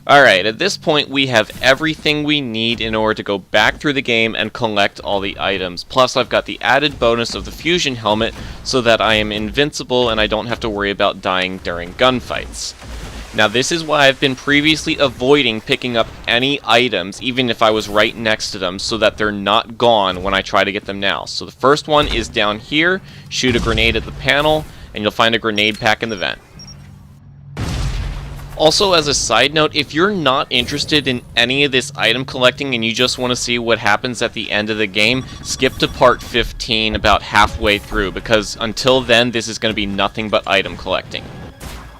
Alright, at this point we have everything we need in order to go back through the game and collect all the items. Plus I've got the added bonus of the fusion helmet so that I am invincible and I don't have to worry about dying during gunfights. Now this is why I've been previously avoiding picking up any items even if I was right next to them so that they're not gone when I try to get them now. So the first one is down here, shoot a grenade at the panel, and you'll find a grenade pack in the vent. Also, as a side note, if you're not interested in any of this item collecting and you just want to see what happens at the end of the game, skip to part 15 about halfway through, because until then this is going to be nothing but item collecting.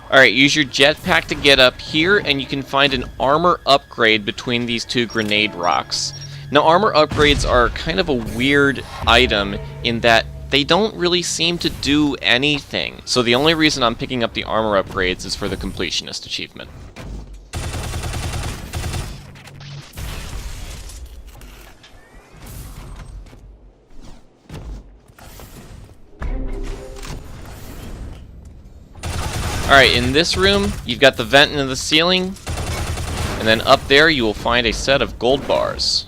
Alright, use your jetpack to get up here, and you can find an armor upgrade between these two grenade rocks. Now, armor upgrades are kind of a weird item in that they don't really seem to do anything. So the only reason I'm picking up the armor upgrades is for the completionist achievement. Alright, in this room, you've got the vent into the ceiling, and then up there you will find a set of gold bars.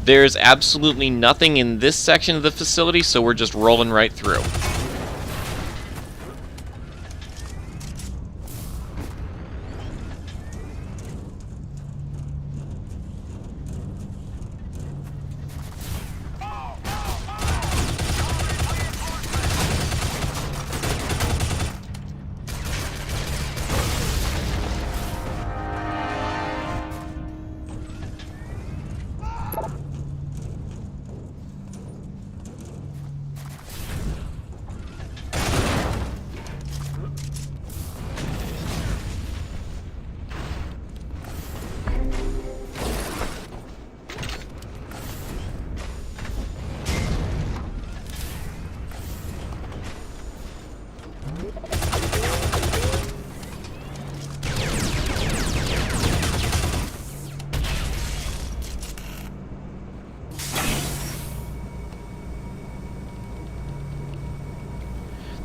There's absolutely nothing in this section of the facility, so we're just rolling right through.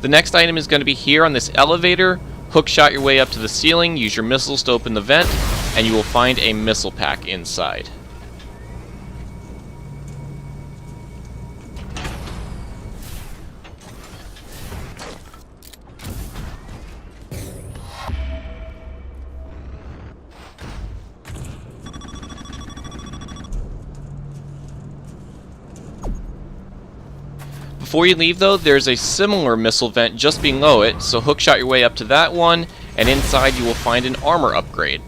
The next item is going to be here on this elevator. Hookshot your way up to the ceiling, use your missiles to open the vent, and you will find a missile pack inside. Before you leave though, there's a similar missile vent just below it, so hookshot your way up to that one, and inside you will find an armor upgrade.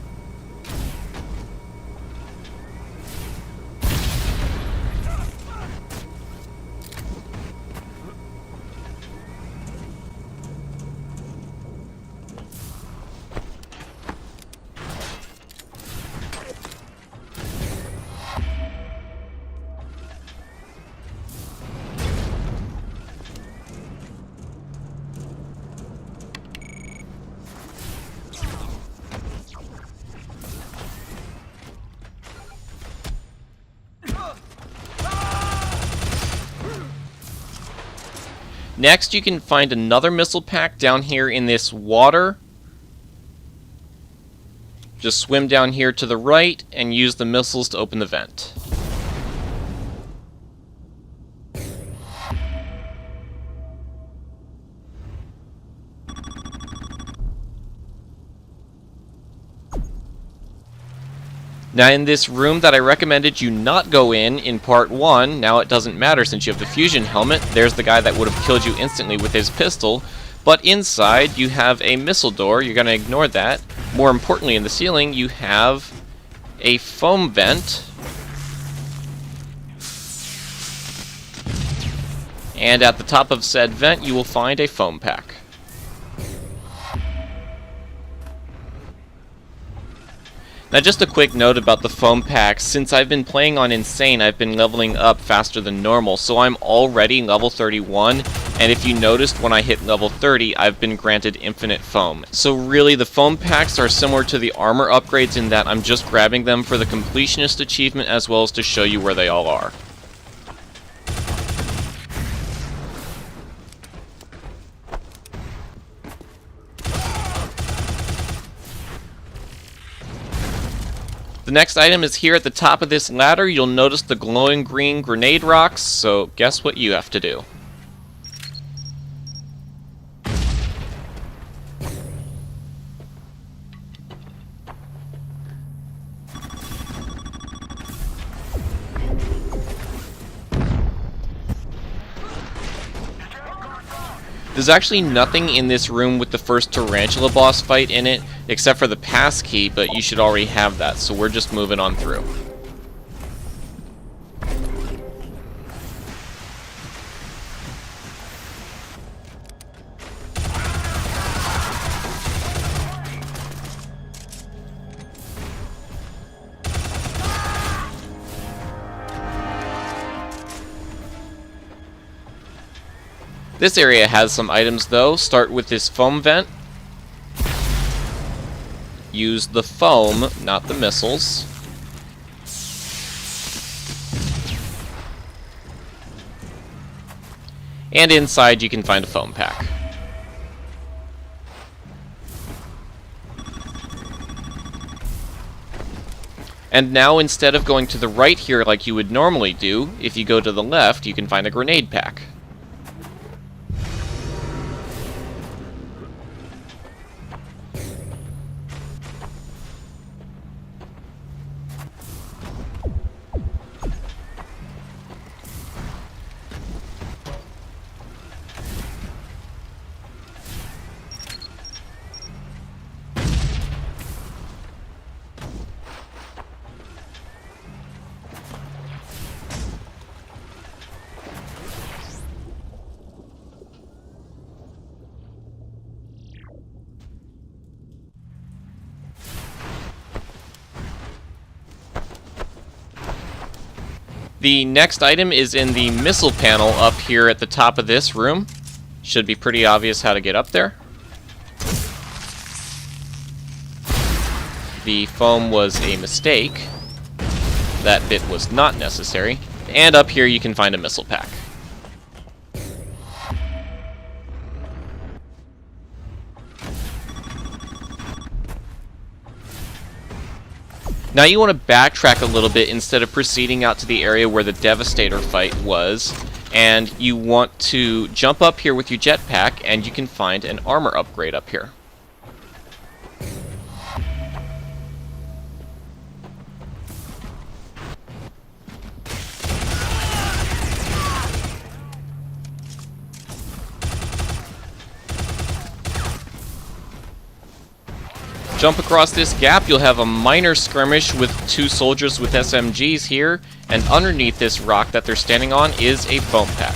Next, you can find another missile pack down here in this water. Just swim down here to the right and use the missiles to open the vent. Now in this room that I recommended you not go in part 1, now it doesn't matter since you have the fusion helmet, there's the guy that would have killed you instantly with his pistol, but inside you have a missile door, you're going to ignore that. More importantly, in the ceiling you have a foam vent, and at the top of said vent you will find a foam pack. Now just a quick note about the foam packs. Since I've been playing on Insane, I've been leveling up faster than normal, so I'm already level 31, and if you noticed when I hit level 30, I've been granted infinite foam. So really, the foam packs are similar to the armor upgrades in that I'm just grabbing them for the completionist achievement as well as to show you where they all are. The next item is here at the top of this ladder. You'll notice the glowing green grenade rocks, so guess what you have to do. There's actually nothing in this room with the first tarantula boss fight in it, except for the pass key, but you should already have that, so we're just moving on through. This area has some items though. Start with this foam vent. Use the foam, not the missiles. And inside you can find a foam pack. And now instead of going to the right here like you would normally do, if you go to the left you can find a grenade pack. The next item is in the missile panel up here at the top of this room. Should be pretty obvious how to get up there. The foam was a mistake. That bit was not necessary. And up here you can find a missile pack. Now you want to backtrack a little bit instead of proceeding out to the area where the Devastator fight was, and you want to jump up here with your jetpack and you can find an armor upgrade up here. Jump across this gap, you'll have a minor skirmish with two soldiers with SMGs here, and underneath this rock that they're standing on is a foam pack.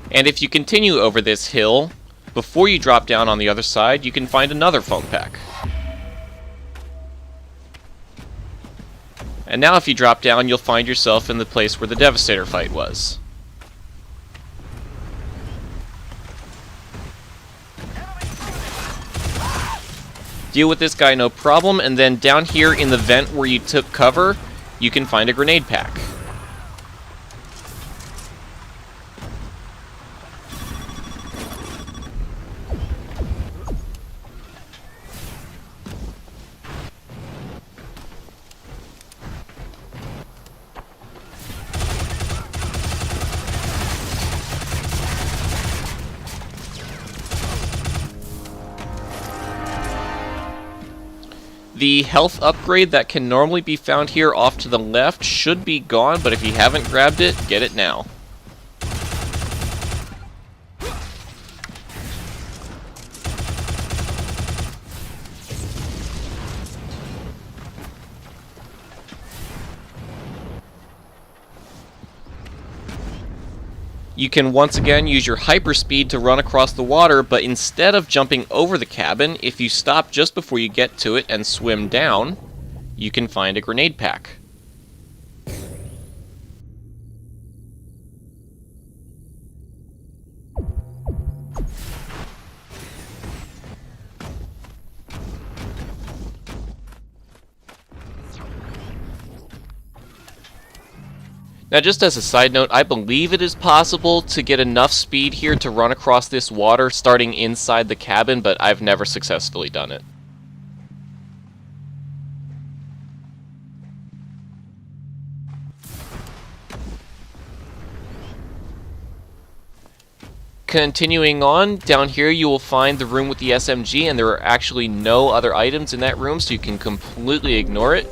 And if you continue over this hill, before you drop down on the other side, you can find another foam pack. And now if you drop down, you'll find yourself in the place where the Devastator fight was. Deal with this guy no problem, and then down here in the vent where you took cover, you can find a grenade pack. The health upgrade that can normally be found here off to the left should be gone, but if you haven't grabbed it, get it now. You can once again use your hyperspeed to run across the water, but instead of jumping over the cabin, if you stop just before you get to it and swim down, you can find a grenade pack. Now, just as a side note, I believe it is possible to get enough speed here to run across this water starting inside the cabin, but I've never successfully done it. Continuing on, down here you will find the room with the SMG, and there are actually no other items in that room, so you can completely ignore it.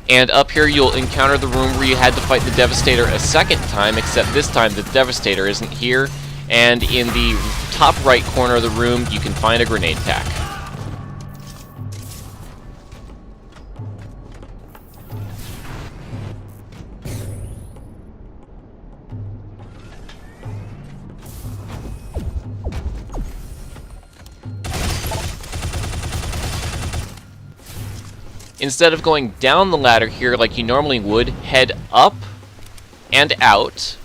And up here you'll encounter the room where you had to fight the Devastator a second time, except this time the Devastator isn't here. And in the top right corner of the room you can find a grenade pack. Instead of going down the ladder here like you normally would, head up and out.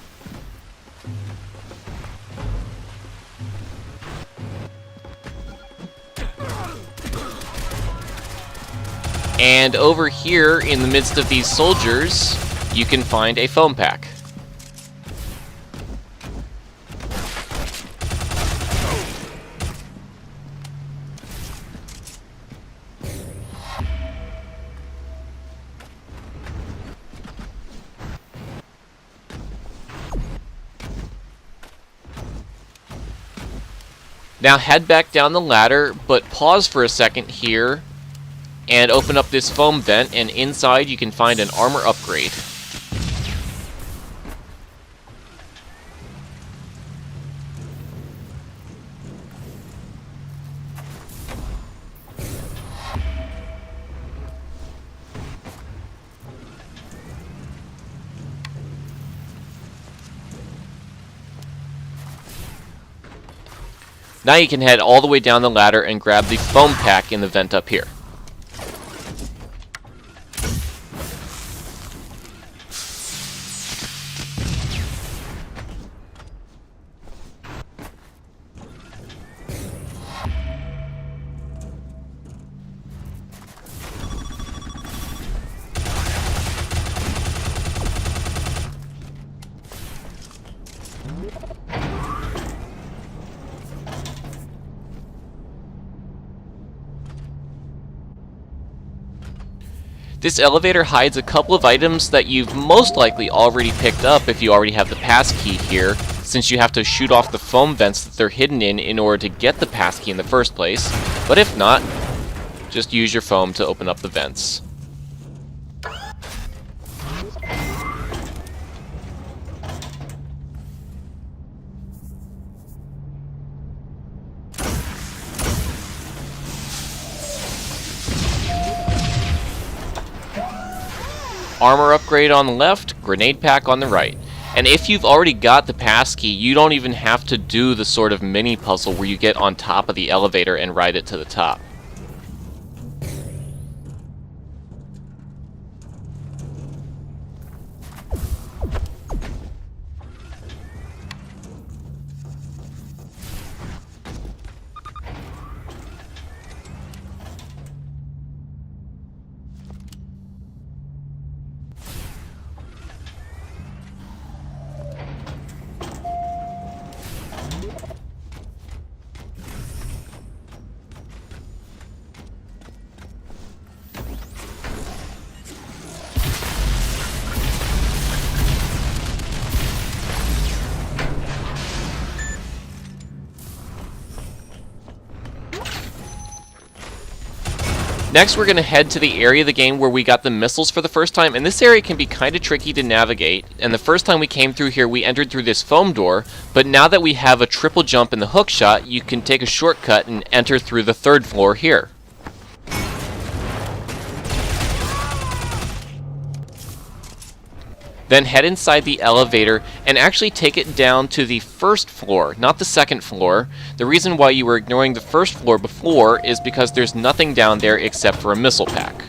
And over here, in the midst of these soldiers, you can find a foam pack. Now head back down the ladder, but pause for a second here and open up this foam vent, and inside you can find an armor upgrade. Now you can head all the way down the ladder and grab the foam pack in the vent up here. This elevator hides a couple of items that you've most likely already picked up if you already have the passkey here, since you have to shoot off the foam vents that they're hidden in order to get the passkey in the first place. But if not, just use your foam to open up the vents. Armor upgrade on the left, grenade pack on the right. And if you've already got the passkey, you don't even have to do the sort of mini puzzle where you get on top of the elevator and ride it to the top. Next, we're going to head to the area of the game where we got the missiles for the first time, and this area can be kind of tricky to navigate. And the first time we came through here, we entered through this foam door, but now that we have a triple jump in the hook shot, you can take a shortcut and enter through the third floor here. Then head inside the elevator and actually take it down to the first floor, not the second floor. The reason why you were ignoring the first floor before is because there's nothing down there except for a missile pack.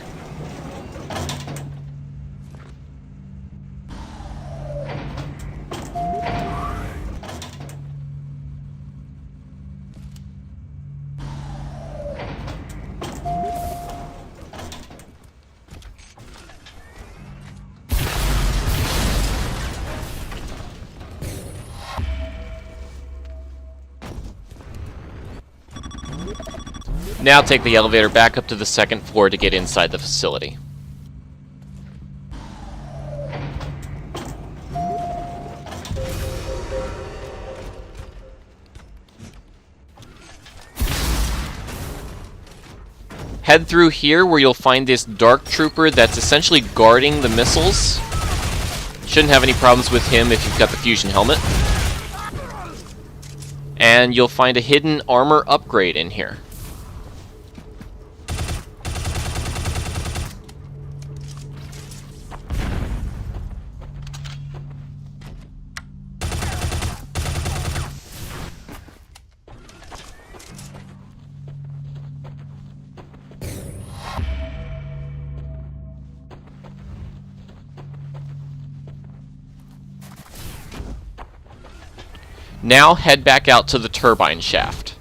Now take the elevator back up to the second floor to get inside the facility. Head through here where you'll find this dark trooper that's essentially guarding the missiles. Shouldn't have any problems with him if you've got the fusion helmet. And you'll find a hidden armor upgrade in here. Now head back out to the turbine shaft.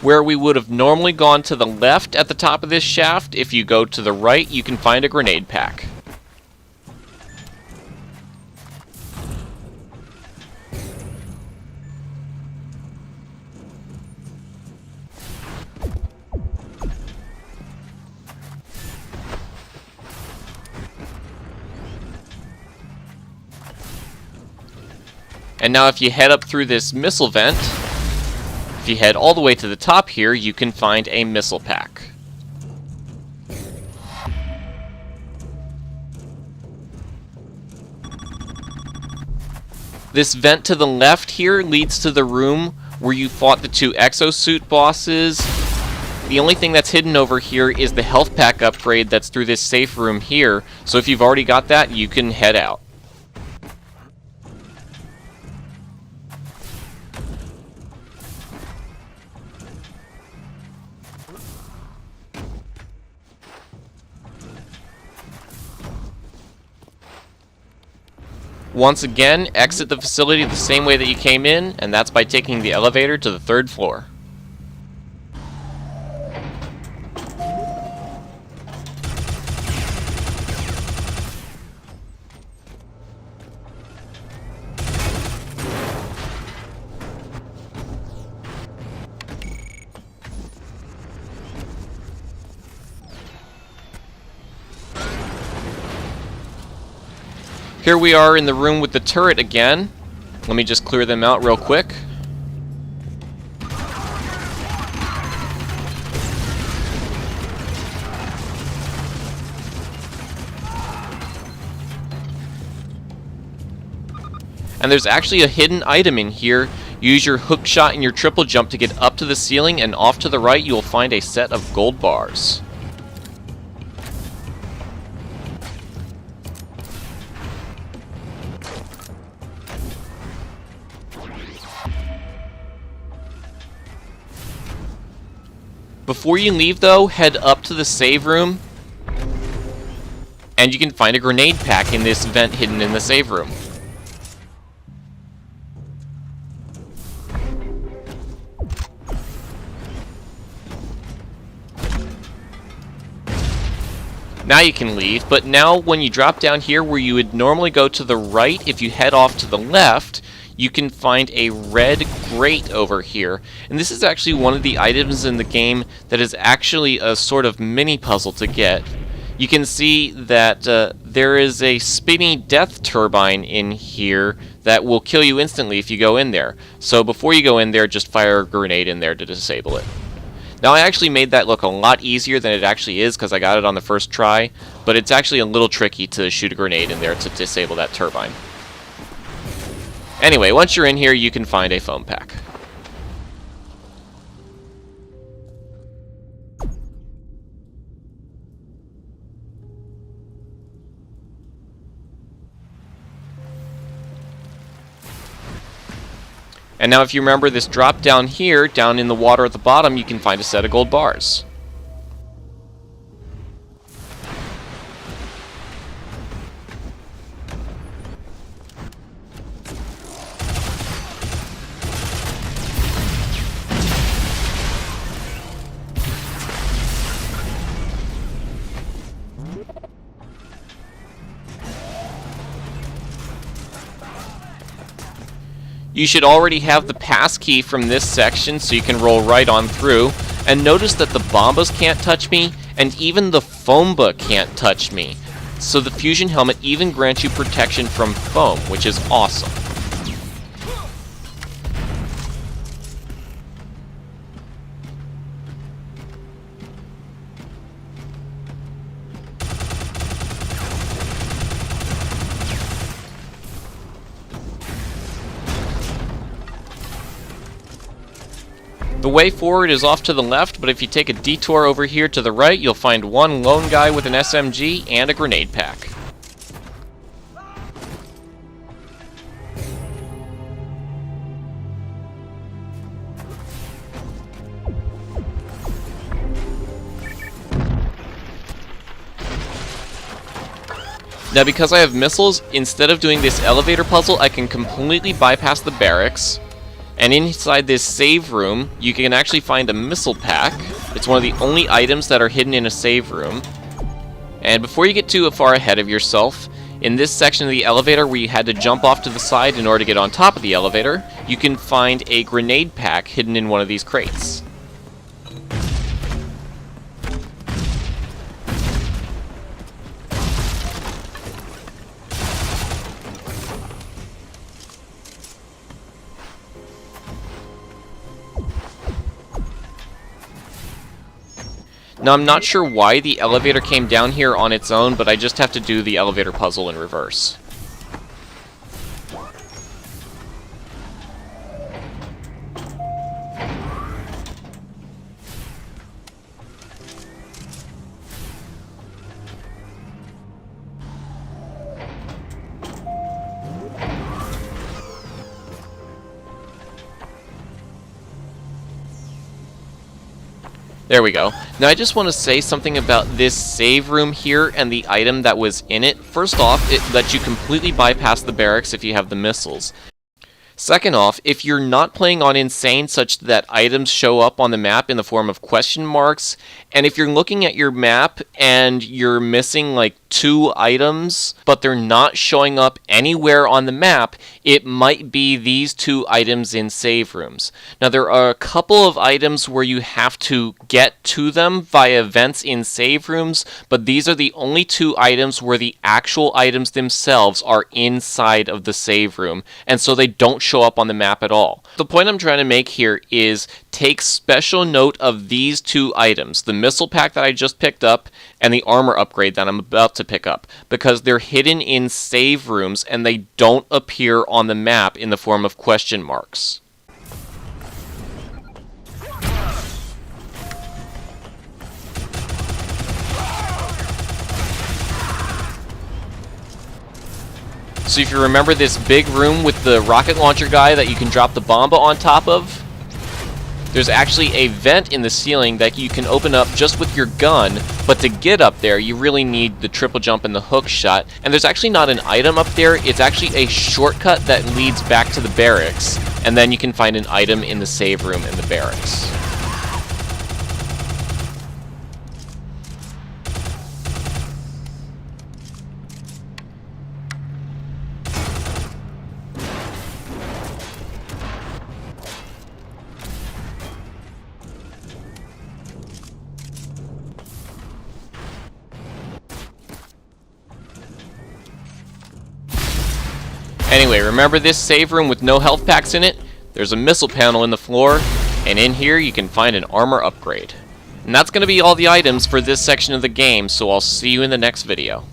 Where we would have normally gone to the left at the top of this shaft, if you go to the right, you can find a grenade pack. And now if you head up through this missile vent, if you head all the way to the top here, you can find a missile pack. This vent to the left here leads to the room where you fought the two exosuit bosses. The only thing that's hidden over here is the health pack upgrade that's through this safe room here, so if you've already got that, you can head out. Once again, exit the facility the same way that you came in, and that's by taking the elevator to the third floor. Here we are in the room with the turret again. Let me just clear them out real quick. And there's actually a hidden item in here. Use your hook shot and your triple jump to get up to the ceiling, and off to the right you will find a set of gold bars. Before you leave though, head up to the save room, and you can find a grenade pack in this vent hidden in the save room. Now you can leave, but now when you drop down here where you would normally go to the right, if you head off to the left, you can find a red grate over here. And this is actually one of the items in the game that is actually a sort of mini puzzle to get. You can see that there is a spinny death turbine in here that will kill you instantly if you go in there. So before you go in there, just fire a grenade in there to disable it. Now I actually made that look a lot easier than it actually is because I got it on the first try, but it's actually a little tricky to shoot a grenade in there to disable that turbine. Anyway, once you're in here, you can find a foam pack. And now if you remember this drop down here, down in the water at the bottom, you can find a set of gold bars. You should already have the pass key from this section, so you can roll right on through. And notice that the bombas can't touch me, and even the foamba can't touch me. So the fusion helmet even grants you protection from foam, which is awesome. The way forward is off to the left, but if you take a detour over here to the right, you'll find one lone guy with an SMG and a grenade pack. Now because I have missiles, instead of doing this elevator puzzle, I can completely bypass the barracks. And inside this save room, you can actually find a missile pack. It's one of the only items that are hidden in a save room. And before you get too far ahead of yourself, in this section of the elevator where you had to jump off to the side in order to get on top of the elevator, you can find a grenade pack hidden in one of these crates. Now, I'm not sure why the elevator came down here on its own, but I just have to do the elevator puzzle in reverse. There we go. Now I just want to say something about this save room here and the item that was in it. First off, it lets you completely bypass the barracks if you have the missiles. Second off, if you're not playing on Insane such that items show up on the map in the form of question marks, and if you're looking at your map and you're missing like 2 items, but they're not showing up anywhere on the map, it might be these 2 items in save rooms. Now there are a couple of items where you have to get to them via events in save rooms, but these are the only 2 items where the actual items themselves are inside of the save room, and so they don't show up on the map at all. The point I'm trying to make here is take special note of these 2 items, the missile pack that I just picked up and the armor upgrade that I'm about to pick up, because they're hidden in save rooms and they don't appear on the map in the form of question marks. So if you remember this big room with the rocket launcher guy that you can drop the bomba on top of, there's actually a vent in the ceiling that you can open up just with your gun, but to get up there you really need the triple jump and the hook shot, and there's actually not an item up there, it's actually a shortcut that leads back to the barracks, and then you can find an item in the save room in the barracks. Anyway, remember this save room with no health packs in it? There's a missile panel in the floor, And in here you can find an armor upgrade. And that's going to be all the items for this section of the game, so I'll see you in the next video.